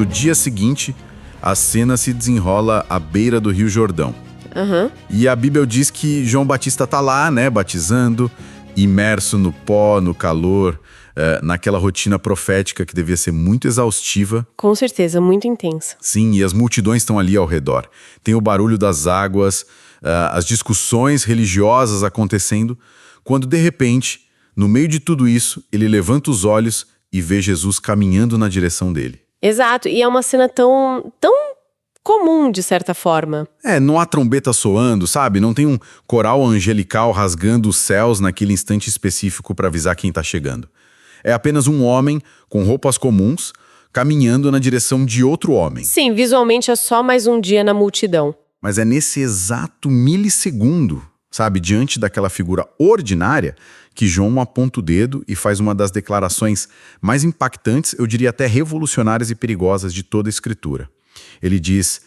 No dia seguinte, a cena se desenrola à beira do Rio Jordão. E a Bíblia diz que João Batista tá lá, né, batizando, imerso no pó, no calor, naquela rotina profética que devia ser muito exaustiva. Com certeza, muito intensa. Sim, e as multidões estão ali ao redor. Tem o barulho das águas, as discussões religiosas acontecendo, quando de repente, no meio de tudo isso, ele levanta os olhos e vê Jesus caminhando na direção dele. Exato, e é uma cena tão comum, de certa forma. Não há trombeta soando, sabe? Não tem um coral angelical rasgando os céus naquele instante específico para avisar quem tá chegando. É apenas um homem com roupas comuns caminhando na direção de outro homem. Sim, visualmente é só mais um dia na multidão. Mas é nesse exato milissegundo, sabe, diante daquela figura ordinária, que João aponta o dedo e faz uma das declarações mais impactantes, eu diria até revolucionárias e perigosas de toda a Escritura. Ele diz,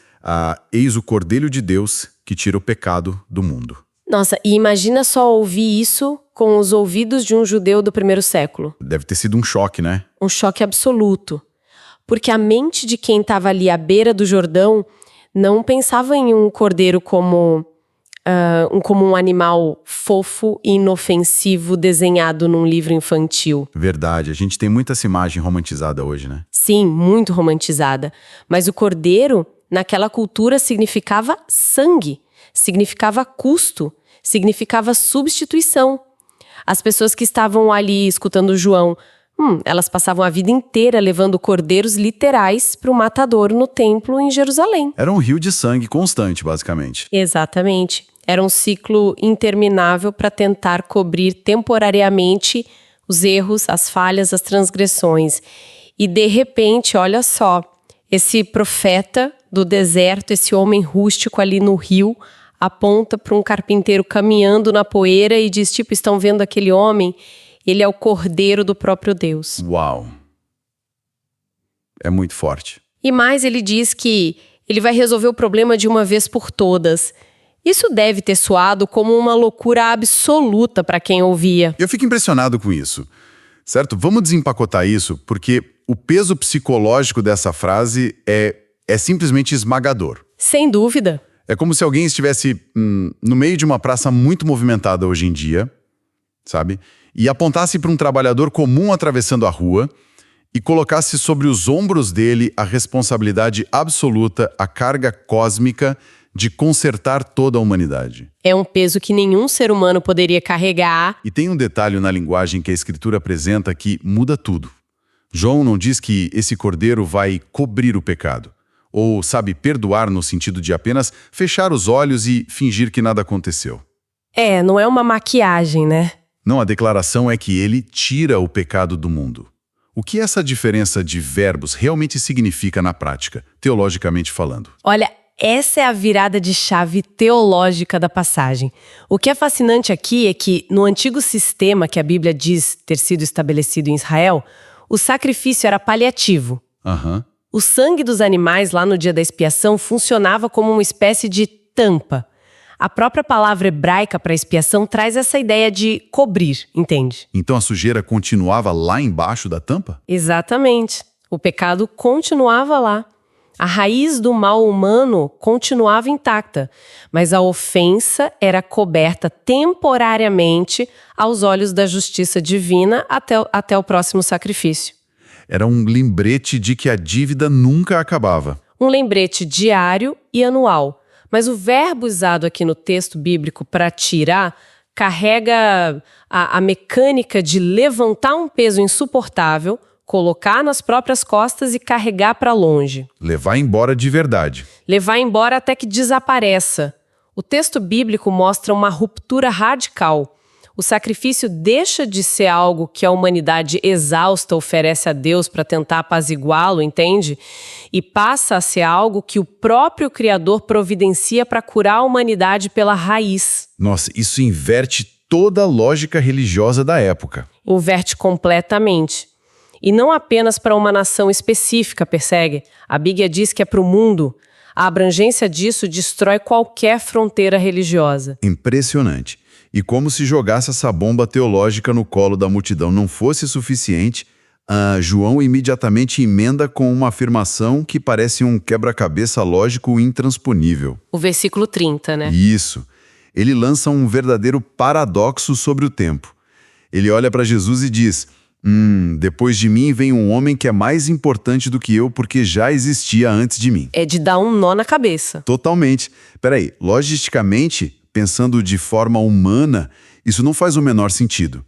eis o Cordeiro de Deus que tira o pecado do mundo. Nossa, e imagina só ouvir isso com os ouvidos de um judeu do primeiro século. Deve ter sido um choque, né? Um choque absoluto. Porque a mente de quem estava ali à beira do Jordão não pensava em um cordeiro como um animal fofo e inofensivo desenhado num livro infantil. Verdade, a gente tem muita essa imagem romantizada hoje, né? Sim, muito romantizada. Mas o cordeiro, naquela cultura, significava sangue, significava custo, significava substituição. As pessoas que estavam ali escutando João, elas passavam a vida inteira levando cordeiros literais para o matadouro no templo em Jerusalém. Era um rio de sangue constante, basicamente. Exatamente. Era um ciclo interminável para tentar cobrir temporariamente os erros, as falhas, as transgressões. E de repente, olha só, esse profeta do deserto, esse homem rústico ali no rio, aponta para um carpinteiro caminhando na poeira e diz, estão vendo aquele homem? Ele é o Cordeiro do próprio Deus. Uau! É muito forte. E mais, ele diz que ele vai resolver o problema de uma vez por todas. Isso deve ter soado como uma loucura absoluta para quem ouvia. Eu fico impressionado com isso, certo? Vamos desempacotar isso, porque o peso psicológico dessa frase é simplesmente esmagador. Sem dúvida. É como se alguém estivesse no meio de uma praça muito movimentada hoje em dia, sabe? E apontasse para um trabalhador comum atravessando a rua e colocasse sobre os ombros dele a responsabilidade absoluta, a carga cósmica de consertar toda a humanidade. É um peso que nenhum ser humano poderia carregar. E tem um detalhe na linguagem que a Escritura apresenta que muda tudo. João não diz que esse cordeiro vai cobrir o pecado, ou, perdoar no sentido de apenas fechar os olhos e fingir que nada aconteceu. Não é uma maquiagem, né? Não, a declaração é que ele tira o pecado do mundo. O que essa diferença de verbos realmente significa na prática, teologicamente falando? Olha, essa é a virada de chave teológica da passagem. O que é fascinante aqui é que, no antigo sistema que a Bíblia diz ter sido estabelecido em Israel, o sacrifício era paliativo. O sangue dos animais lá no dia da expiação funcionava como uma espécie de tampa. A própria palavra hebraica para expiação traz essa ideia de cobrir, entende? Então a sujeira continuava lá embaixo da tampa? Exatamente. O pecado continuava lá. A raiz do mal humano continuava intacta, mas a ofensa era coberta temporariamente aos olhos da justiça divina até o próximo sacrifício. Era um lembrete de que a dívida nunca acabava. Um lembrete diário e anual. Mas o verbo usado aqui no texto bíblico para tirar carrega a mecânica de levantar um peso insuportável, colocar nas próprias costas e carregar para longe. Levar embora de verdade. Levar embora até que desapareça. O texto bíblico mostra uma ruptura radical. O sacrifício deixa de ser algo que a humanidade exausta oferece a Deus para tentar apaziguá-lo, entende? E passa a ser algo que o próprio Criador providencia para curar a humanidade pela raiz. Nossa, isso inverte toda a lógica religiosa da época. Inverte completamente. E não apenas para uma nação específica, persegue. A Bíblia diz que é para o mundo. A abrangência disso destrói qualquer fronteira religiosa. Impressionante. E como se jogasse essa bomba teológica no colo da multidão não fosse suficiente, João imediatamente emenda com uma afirmação que parece um quebra-cabeça lógico intransponível. O versículo 30, né? Isso. Ele lança um verdadeiro paradoxo sobre o tempo. Ele olha para Jesus e diz: depois de mim vem um homem que é mais importante do que eu porque já existia antes de mim. É de dar um nó na cabeça. Totalmente. Peraí, logisticamente, pensando de forma humana, isso não faz o menor sentido.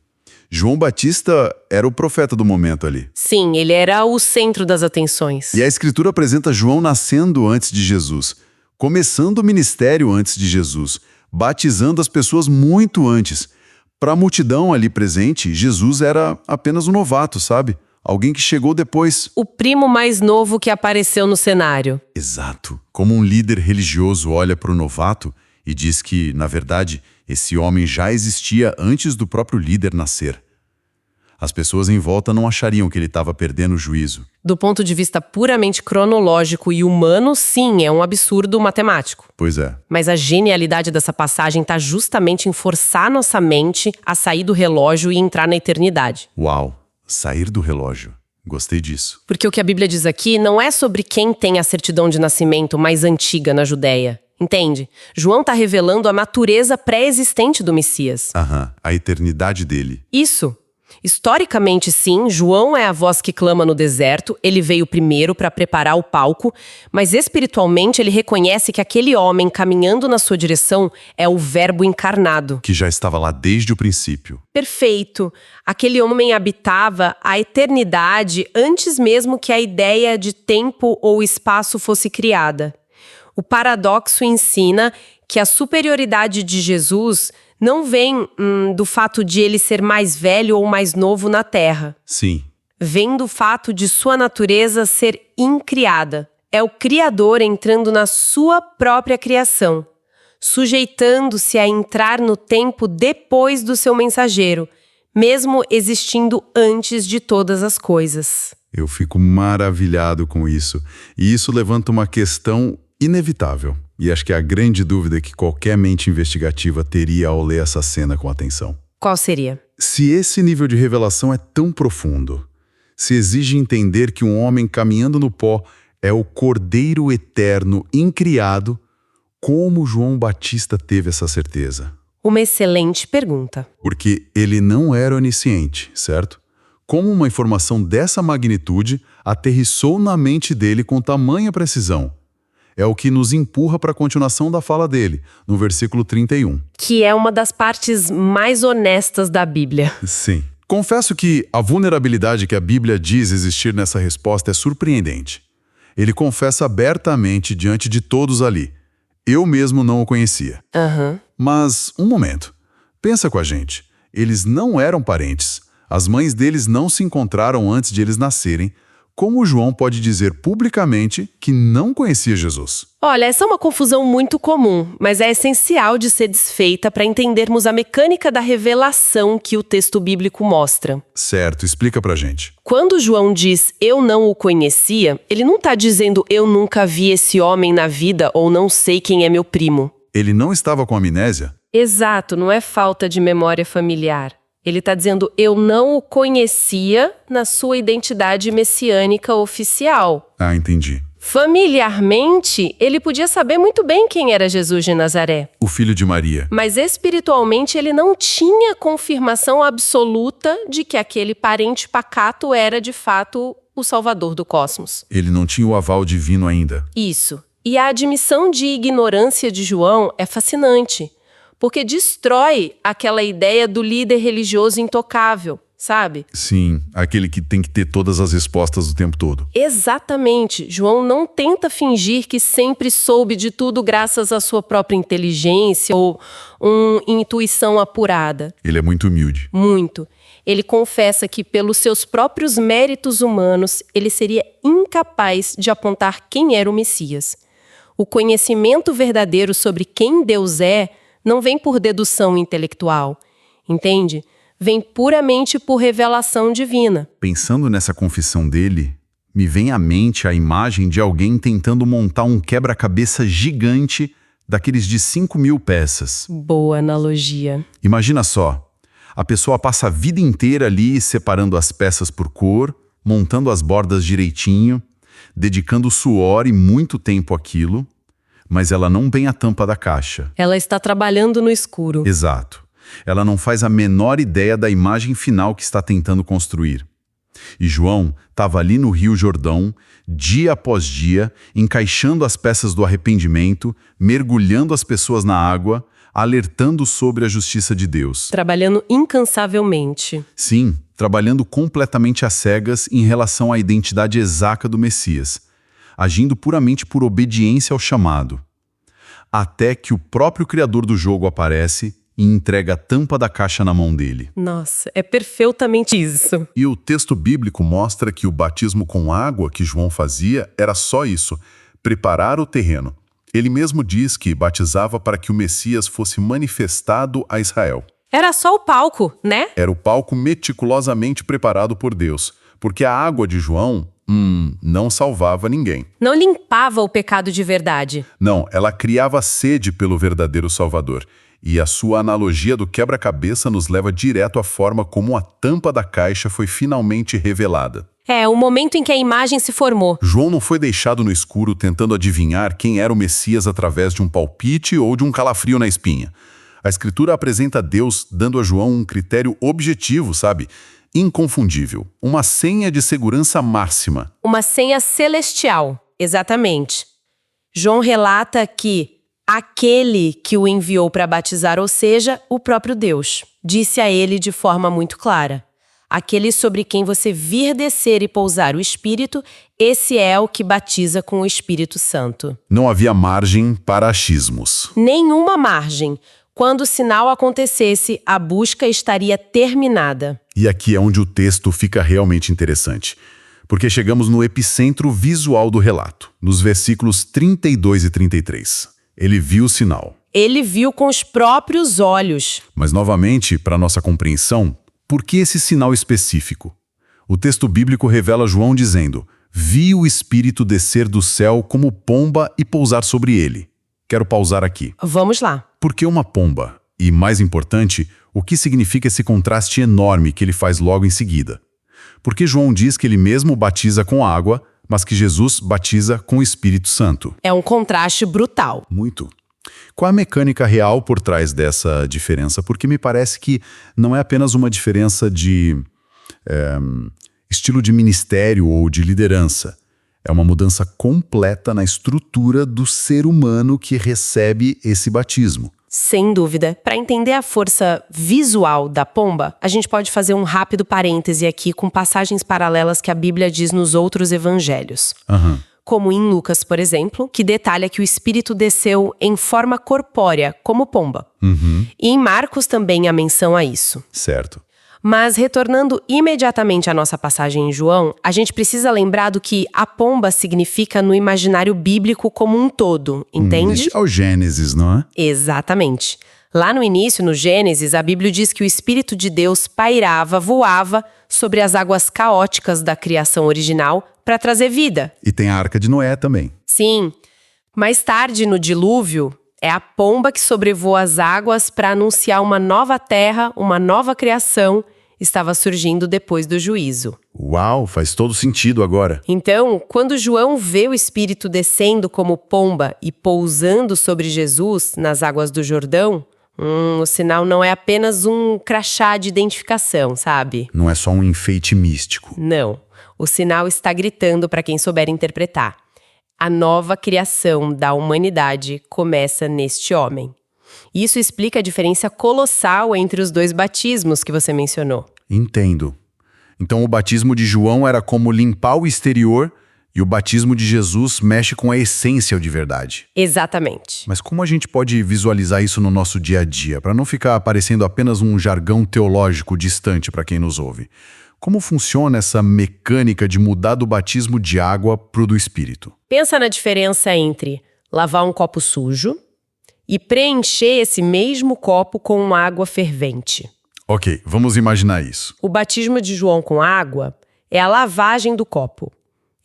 João Batista era o profeta do momento ali. Sim, ele era o centro das atenções. E a Escritura apresenta João nascendo antes de Jesus, começando o ministério antes de Jesus, batizando as pessoas muito antes. Para a multidão ali presente, Jesus era apenas um novato, sabe? Alguém que chegou depois. O primo mais novo que apareceu no cenário. Exato. Como um líder religioso olha para o novato e diz que, na verdade, esse homem já existia antes do próprio líder nascer. As pessoas em volta não achariam que ele estava perdendo o juízo. Do ponto de vista puramente cronológico e humano, sim, é um absurdo matemático. Pois é. Mas a genialidade dessa passagem está justamente em forçar nossa mente a sair do relógio e entrar na eternidade. Uau, sair do relógio. Gostei disso. Porque o que a Bíblia diz aqui não é sobre quem tem a certidão de nascimento mais antiga na Judéia. Entende? João está revelando a natureza pré-existente do Messias. A eternidade dele. Isso. Historicamente, sim, João é a voz que clama no deserto, ele veio primeiro para preparar o palco, mas espiritualmente ele reconhece que aquele homem caminhando na sua direção é o Verbo encarnado. Que já estava lá desde o princípio. Perfeito. Aquele homem habitava a eternidade antes mesmo que a ideia de tempo ou espaço fosse criada. O paradoxo ensina que a superioridade de Jesus não vem do fato de ele ser mais velho ou mais novo na Terra. Sim. Vem do fato de sua natureza ser incriada. É o Criador entrando na sua própria criação, sujeitando-se a entrar no tempo depois do seu mensageiro, mesmo existindo antes de todas as coisas. Eu fico maravilhado com isso. E isso levanta uma questão inevitável. E acho que é a grande dúvida que qualquer mente investigativa teria ao ler essa cena com atenção. Qual seria? Se esse nível de revelação é tão profundo, se exige entender que um homem caminhando no pó é o Cordeiro Eterno incriado, como João Batista teve essa certeza? Uma excelente pergunta. Porque ele não era onisciente, certo? Como uma informação dessa magnitude aterrissou na mente dele com tamanha precisão? É o que nos empurra para a continuação da fala dele, no versículo 31. Que é uma das partes mais honestas da Bíblia. Sim. Confesso que a vulnerabilidade que a Bíblia diz existir nessa resposta é surpreendente. Ele confessa abertamente diante de todos ali. Eu mesmo não o conhecia. Mas, um momento. Pensa com a gente. Eles não eram parentes. As mães deles não se encontraram antes de eles nascerem. Como João pode dizer publicamente que não conhecia Jesus? Olha, essa é uma confusão muito comum, mas é essencial de ser desfeita para entendermos a mecânica da revelação que o texto bíblico mostra. Certo, explica pra gente. Quando João diz eu não o conhecia, ele não está dizendo eu nunca vi esse homem na vida ou não sei quem é meu primo. Ele não estava com amnésia? Exato, não é falta de memória familiar. Ele está dizendo, eu não o conhecia na sua identidade messiânica oficial. Entendi. Familiarmente, ele podia saber muito bem quem era Jesus de Nazaré. O filho de Maria. Mas espiritualmente ele não tinha confirmação absoluta de que aquele parente pacato era de fato o Salvador do cosmos. Ele não tinha o aval divino ainda. Isso. E a admissão de ignorância de João é fascinante. Porque destrói aquela ideia do líder religioso intocável, sabe? Sim, aquele que tem que ter todas as respostas o tempo todo. Exatamente. João não tenta fingir que sempre soube de tudo graças à sua própria inteligência ou intuição apurada. Ele é muito humilde. Muito. Ele confessa que, pelos seus próprios méritos humanos, ele seria incapaz de apontar quem era o Messias. O conhecimento verdadeiro sobre quem Deus é não vem por dedução intelectual, entende? Vem puramente por revelação divina. Pensando nessa confissão dele, me vem à mente a imagem de alguém tentando montar um quebra-cabeça gigante daqueles de 5.000 peças. Boa analogia. Imagina só, a pessoa passa a vida inteira ali separando as peças por cor, montando as bordas direitinho, dedicando suor e muito tempo àquilo, mas ela não bem a tampa da caixa. Ela está trabalhando no escuro. Exato. Ela não faz a menor ideia da imagem final que está tentando construir. E João estava ali no Rio Jordão, dia após dia, encaixando as peças do arrependimento, mergulhando as pessoas na água, alertando sobre a justiça de Deus. Trabalhando incansavelmente. Sim, trabalhando completamente às cegas em relação à identidade exata do Messias, agindo puramente por obediência ao chamado. Até que o próprio criador do jogo aparece e entrega a tampa da caixa na mão dele. Nossa, é perfeitamente isso. E o texto bíblico mostra que o batismo com água que João fazia era só isso, preparar o terreno. Ele mesmo diz que batizava para que o Messias fosse manifestado a Israel. Era só o palco, né? Era o palco meticulosamente preparado por Deus, porque a água de João, não salvava ninguém. Não limpava o pecado de verdade. Não, ela criava sede pelo verdadeiro Salvador. E a sua analogia do quebra-cabeça nos leva direto à forma como a tampa da caixa foi finalmente revelada. É, o momento em que a imagem se formou. João não foi deixado no escuro tentando adivinhar quem era o Messias através de um palpite ou de um calafrio na espinha. A Escritura apresenta Deus dando a João um critério objetivo, sabe? Inconfundível. Uma senha de segurança máxima. Uma senha celestial, exatamente. João relata que aquele que o enviou para batizar, ou seja, o próprio Deus, disse a ele de forma muito clara: aquele sobre quem você vir descer e pousar o Espírito, esse é o que batiza com o Espírito Santo. Não havia margem para achismos. Nenhuma margem. Quando o sinal acontecesse, a busca estaria terminada. E aqui é onde o texto fica realmente interessante, porque chegamos no epicentro visual do relato, nos versículos 32 e 33. Ele viu o sinal. Ele viu com os próprios olhos. Mas, novamente, para nossa compreensão, por que esse sinal específico? O texto bíblico revela João dizendo: vi o Espírito descer do céu como pomba e pousar sobre ele. Quero pausar aqui. Vamos lá. Por que uma pomba? E, mais importante, o que significa esse contraste enorme que ele faz logo em seguida? Porque João diz que ele mesmo batiza com água, mas que Jesus batiza com o Espírito Santo. É um contraste brutal. Muito. Qual a mecânica real por trás dessa diferença? Porque me parece que não é apenas uma diferença de estilo de ministério ou de liderança. É uma mudança completa na estrutura do ser humano que recebe esse batismo. Sem dúvida. Para entender a força visual da pomba, a gente pode fazer um rápido parêntese aqui com passagens paralelas que a Bíblia diz nos outros evangelhos. Como em Lucas, por exemplo, que detalha que o Espírito desceu em forma corpórea, como pomba. E em Marcos também há menção a isso. Certo. Mas, retornando imediatamente à nossa passagem em João, a gente precisa lembrar do que a pomba significa no imaginário bíblico como um todo, entende? Isso é o Gênesis, não é? Exatamente. Lá no início, no Gênesis, a Bíblia diz que o Espírito de Deus pairava, voava sobre as águas caóticas da criação original para trazer vida. E tem a Arca de Noé também. Sim. Mais tarde, no dilúvio, é a pomba que sobrevoa as águas para anunciar uma nova terra, uma nova criação, estava surgindo depois do juízo. Uau, faz todo sentido agora. Então, quando João vê o Espírito descendo como pomba e pousando sobre Jesus nas águas do Jordão, o sinal não é apenas um crachá de identificação, sabe? Não é só um enfeite místico. Não. O sinal está gritando para quem souber interpretar. A nova criação da humanidade começa neste homem. Isso explica a diferença colossal entre os dois batismos que você mencionou. Entendo. Então o batismo de João era como limpar o exterior e o batismo de Jesus mexe com a essência de verdade. Exatamente. Mas como a gente pode visualizar isso no nosso dia a dia, para não ficar parecendo apenas um jargão teológico distante para quem nos ouve? Como funciona essa mecânica de mudar do batismo de água para o do Espírito? Pensa na diferença entre lavar um copo sujo e preencher esse mesmo copo com água fervente. Ok, vamos imaginar isso. O batismo de João com água é a lavagem do copo.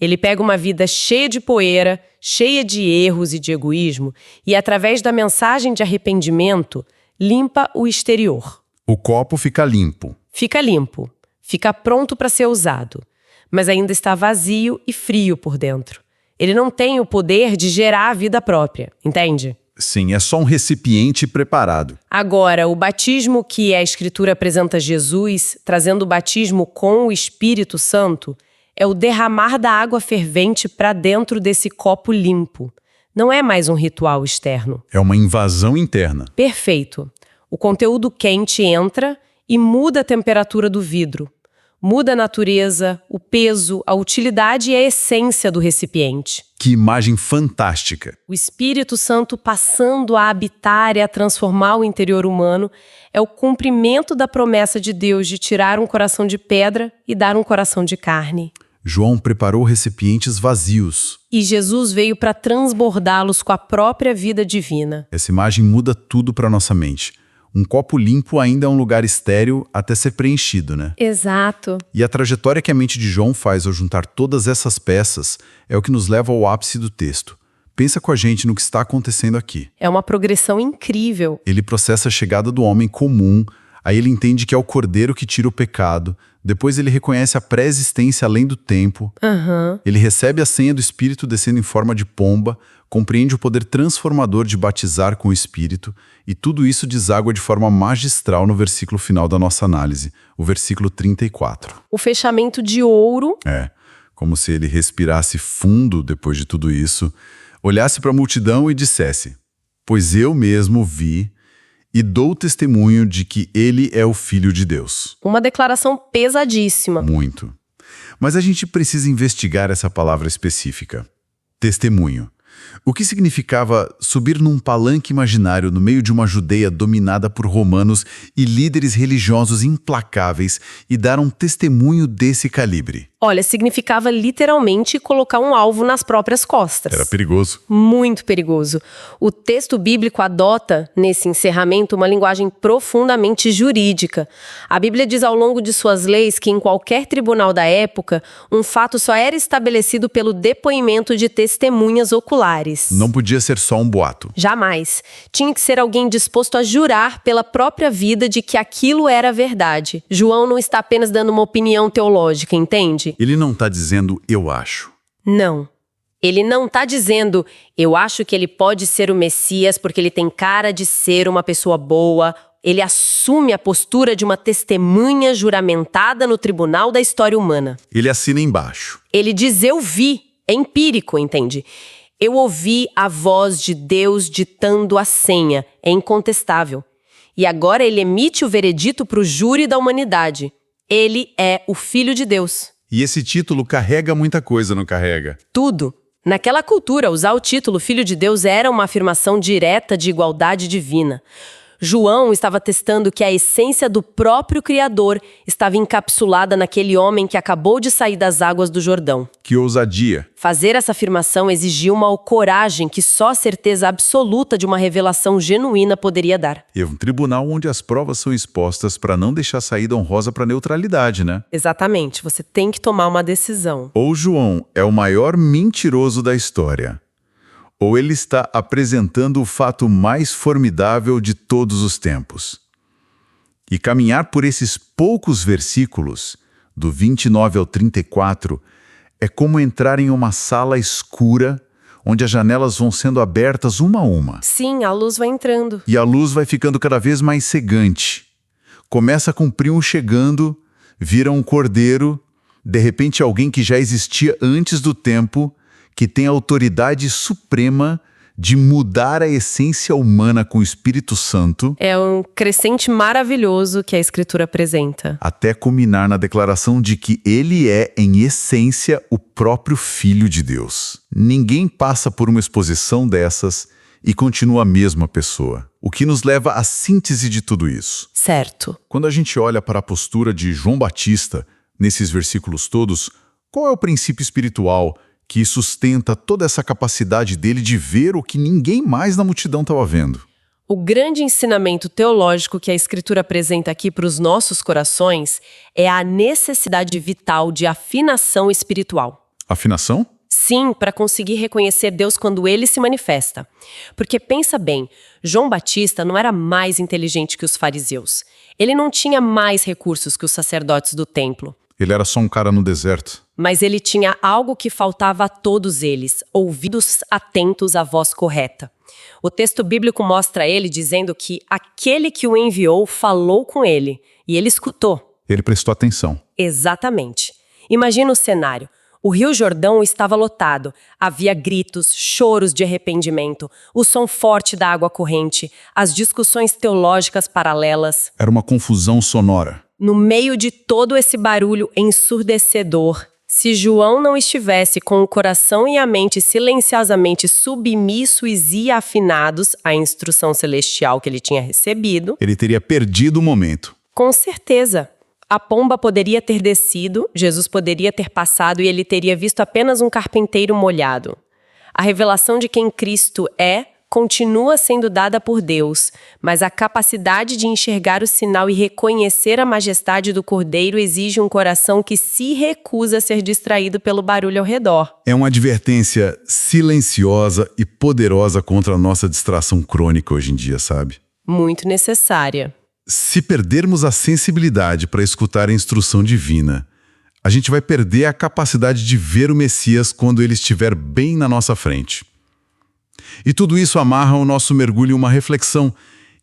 Ele pega uma vida cheia de poeira, cheia de erros e de egoísmo, e através da mensagem de arrependimento, limpa o exterior. O copo fica limpo. Fica limpo, fica pronto para ser usado. mas ainda está vazio e frio por dentro. Ele não tem o poder de gerar a vida própria, entende? Sim, é só um recipiente preparado. Agora, o batismo que a Escritura apresenta Jesus, trazendo o batismo com o Espírito Santo, é o derramar da água fervente para dentro desse copo limpo. Não é mais um ritual externo. É uma invasão interna. Perfeito. O conteúdo quente entra e muda a temperatura do vidro. Muda a natureza, o peso, a utilidade e a essência do recipiente. Que imagem fantástica! O Espírito Santo passando a habitar e a transformar o interior humano é o cumprimento da promessa de Deus de tirar um coração de pedra e dar um coração de carne. João preparou recipientes vazios. E Jesus veio para transbordá-los com a própria vida divina. Essa imagem muda tudo para nossa mente. Um copo limpo ainda é um lugar estéril até ser preenchido, né? Exato. E a trajetória que a mente de João faz ao juntar todas essas peças é o que nos leva ao ápice do texto. Pensa com a gente no que está acontecendo aqui. É uma progressão incrível. Ele processa a chegada do homem comum, aí ele entende que é o Cordeiro que tira o pecado, depois ele reconhece a pré-existência além do tempo, Ele recebe a senha do Espírito descendo em forma de pomba, compreende o poder transformador de batizar com o Espírito, e tudo isso deságua de forma magistral no versículo final da nossa análise, o versículo 34. O fechamento de ouro. Como se ele respirasse fundo depois de tudo isso, olhasse para a multidão e dissesse: "Pois eu mesmo vi e dou testemunho de que ele é o Filho de Deus." Uma declaração pesadíssima. Muito. Mas a gente precisa investigar essa palavra específica. Testemunho. O que significava subir num palanque imaginário no meio de uma Judeia dominada por romanos e líderes religiosos implacáveis e dar um testemunho desse calibre? Olha, significava literalmente colocar um alvo nas próprias costas. Era perigoso. Muito perigoso. O texto bíblico adota, nesse encerramento, uma linguagem profundamente jurídica. A Bíblia diz ao longo de suas leis que em qualquer tribunal da época, um fato só era estabelecido pelo depoimento de testemunhas oculares. Não podia ser só um boato. Jamais. Tinha que ser alguém disposto a jurar pela própria vida de que aquilo era verdade. João não está apenas dando uma opinião teológica, entende? Ele não está dizendo "eu acho". Não. Ele não está dizendo "eu acho que ele pode ser o Messias porque ele tem cara de ser uma pessoa boa". Ele assume a postura de uma testemunha juramentada no tribunal da história humana. Ele assina embaixo. Ele diz "eu vi". É empírico, entende? Eu ouvi a voz de Deus ditando a senha. É incontestável. E agora ele emite o veredito para o júri da humanidade. Ele é o Filho de Deus. E esse título carrega muita coisa, não carrega? Tudo. Naquela cultura, usar o título Filho de Deus era uma afirmação direta de igualdade divina. João estava testando que a essência do próprio Criador estava encapsulada naquele homem que acabou de sair das águas do Jordão. Que ousadia! Fazer essa afirmação exigia uma coragem que só a certeza absoluta de uma revelação genuína poderia dar. E é um tribunal onde as provas são expostas para não deixar saída honrosa para a neutralidade, né? Exatamente, você tem que tomar uma decisão. Ou João é o maior mentiroso da história, ou ele está apresentando o fato mais formidável de todos os tempos. E caminhar por esses poucos versículos, do 29 ao 34, é como entrar em uma sala escura, onde as janelas vão sendo abertas uma a uma. Sim, a luz vai entrando. E a luz vai ficando cada vez mais cegante. Começa com um primo chegando, vira um cordeiro, de repente alguém que já existia antes do tempo, que tem a autoridade suprema de mudar a essência humana com o Espírito Santo. É um crescente maravilhoso que a Escritura apresenta. Até culminar na declaração de que ele é, em essência, o próprio Filho de Deus. Ninguém passa por uma exposição dessas e continua a mesma pessoa. O que nos leva à síntese de tudo isso. Certo. Quando a gente olha para a postura de João Batista, nesses versículos todos, qual é o princípio espiritual que sustenta toda essa capacidade dele de ver o que ninguém mais na multidão estava vendo? O grande ensinamento teológico que a Escritura apresenta aqui para os nossos corações é a necessidade vital de afinação espiritual. Afinação? Sim, para conseguir reconhecer Deus quando Ele se manifesta. Porque pensa bem, João Batista não era mais inteligente que os fariseus. Ele não tinha mais recursos que os sacerdotes do templo. Ele era só um cara no deserto. Mas ele tinha algo que faltava a todos eles: ouvidos atentos à voz correta. O texto bíblico mostra ele dizendo que aquele que o enviou falou com ele, e ele escutou. Ele prestou atenção. Exatamente. Imagina o cenário. O Rio Jordão estava lotado. Havia gritos, choros de arrependimento, o som forte da água corrente, as discussões teológicas paralelas. Era uma confusão sonora. No meio de todo esse barulho ensurdecedor, se João não estivesse com o coração e a mente silenciosamente submissos e afinados à instrução celestial que ele tinha recebido, Ele teria perdido o momento. com certeza, a pomba poderia ter descido, Jesus poderia ter passado e ele teria visto apenas um carpinteiro molhado. A revelação de quem Cristo continua sendo dada por Deus, mas a capacidade de enxergar o sinal e reconhecer a majestade do Cordeiro exige um coração que se recusa a ser distraído pelo barulho ao redor. É uma advertência silenciosa e poderosa contra a nossa distração crônica hoje em dia, sabe? Muito necessária. Se perdermos a sensibilidade para escutar a instrução divina, a gente vai perder a capacidade de ver o Messias quando ele estiver bem na nossa frente. E tudo isso amarra o nosso mergulho em uma reflexão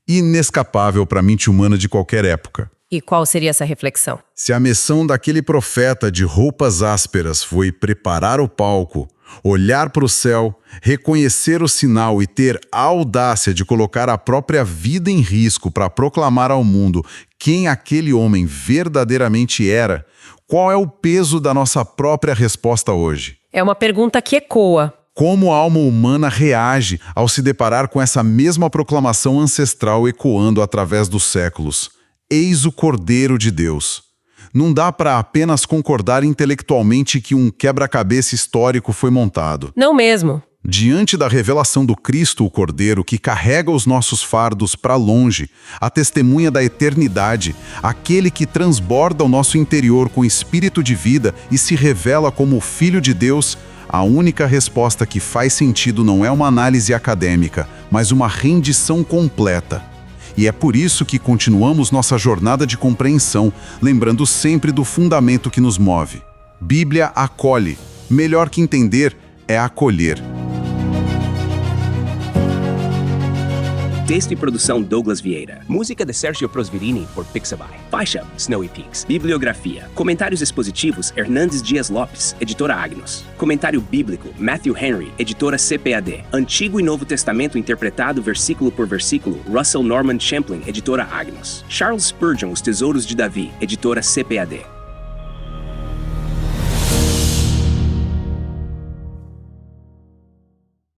inescapável para a mente humana de qualquer época. E qual seria essa reflexão? Se a missão daquele profeta de roupas ásperas foi preparar o palco, olhar para o céu, reconhecer o sinal e ter a audácia de colocar a própria vida em risco para proclamar ao mundo quem aquele homem verdadeiramente era, qual é o peso da nossa própria resposta hoje? É uma pergunta que ecoa. Como a alma humana reage ao se deparar com essa mesma proclamação ancestral ecoando através dos séculos? Eis o Cordeiro de Deus. Não dá para apenas concordar intelectualmente que um quebra-cabeça histórico foi montado. Não mesmo. Diante da revelação do Cristo, o Cordeiro, que carrega os nossos fardos para longe, a testemunha da eternidade, aquele que transborda o nosso interior com espírito de vida e se revela como o Filho de Deus, a única resposta que faz sentido não é uma análise acadêmica, mas uma rendição completa. E é por isso que continuamos nossa jornada de compreensão, lembrando sempre do fundamento que nos move. Bíblia acolhe. Melhor que entender é acolher. Texto e produção Douglas Vieira. Música de Sergio Prosverini por Pixabay. Faixa Snowy Peaks. Bibliografia. Comentários expositivos Hernandes Dias Lopes, editora Agnos. Comentário bíblico Matthew Henry, editora CPAD. Antigo e Novo Testamento interpretado versículo por versículo Russell Norman Champlin, editora Agnos. Charles Spurgeon, Os Tesouros de Davi, editora CPAD.